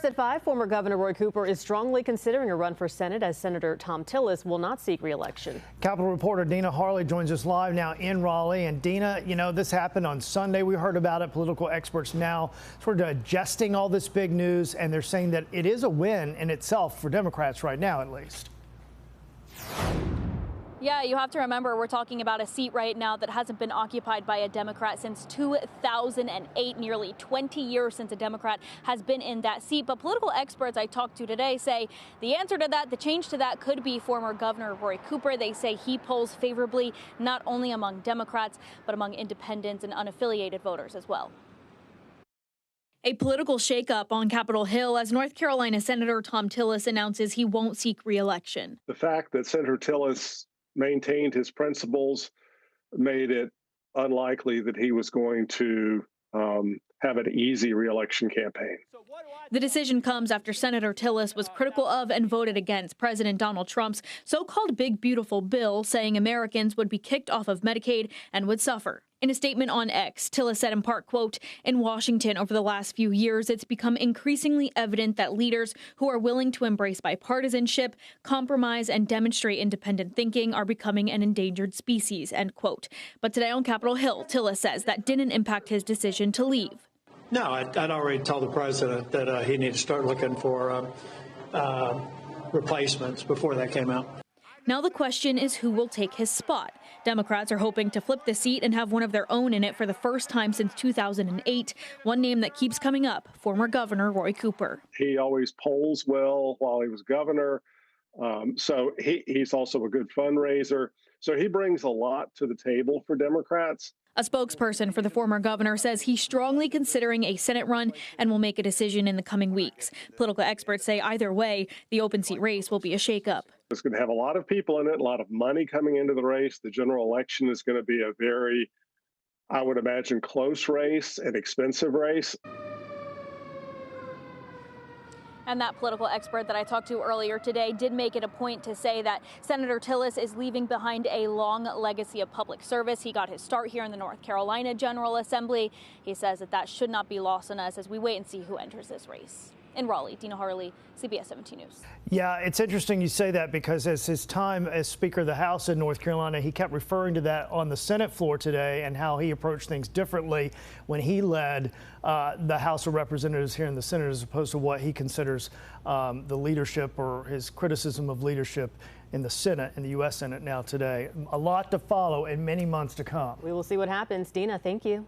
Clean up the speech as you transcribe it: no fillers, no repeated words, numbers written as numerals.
at 5, former Governor Roy Cooper is strongly considering a run for Senate as Senator Thom Tillis will not seek re-election. Capitol reporter Dina Harley joins us live now in Raleigh. And Dina, you know, this happened on Sunday. We heard about it. Political experts now sort of digesting all this big news, and they're saying that it is a win in itself for Democrats right now, at least. Yeah, you have to remember we're talking about a seat right now that hasn't been occupied by a Democrat since 2008, nearly 20 years since a Democrat has been in that seat. But political experts I talked to today say the answer to that, the change to that, could be former Governor Roy Cooper. They say he polls favorably not only among Democrats, but among independents and unaffiliated voters as well. A political shakeup on Capitol Hill as North Carolina Senator Thom Tillis announces he won't seek re-election. The fact that Senator Tillis maintained his principles made it unlikely that he was going to have an easy re-election campaign. The decision comes after Senator Tillis was critical of and voted against President Donald Trump's so-called Big Beautiful Bill, saying Americans would be kicked off of Medicaid and would suffer. In a statement on X, Tillis said in part, quote, "In Washington over the last few years, it's become increasingly evident that leaders who are willing to embrace bipartisanship, compromise, and demonstrate independent thinking are becoming an endangered species," end quote. But today on Capitol Hill, Tillis says that didn't impact his decision to leave. No, I'd already told the president that he needed to start looking for replacements before that came out. Now the question is who will take his spot. Democrats are hoping to flip the seat and have one of their own in it for the first time since 2008. One name that keeps coming up, former Governor Roy Cooper. He always polls well while he was governor, so he's also a good fundraiser. So he brings a lot to the table for Democrats. A spokesperson for the former governor says he's strongly considering a Senate run and will make a decision in the coming weeks. Political experts say either way, the open seat race will be a shakeup. It's going to have a lot of people in it, a lot of money coming into the race. The general election is going to be a very, I would imagine, close race, an expensive race. And that political expert that I talked to earlier today did make it a point to say that Senator Tillis is leaving behind a long legacy of public service. He got his start here in the North Carolina General Assembly. He says that should not be lost on us as we wait and see who enters this race. In Raleigh, Dina Harley, CBS 17 News. Yeah, it's interesting you say that because as his time as Speaker of the House in North Carolina, he kept referring to that on the Senate floor today and how he approached things differently when he led the House of Representatives here in the Senate as opposed to what he considers the leadership or his criticism of leadership in the Senate, in the U.S. Senate now today. A lot to follow in many months to come. We will see what happens. Dina, thank you.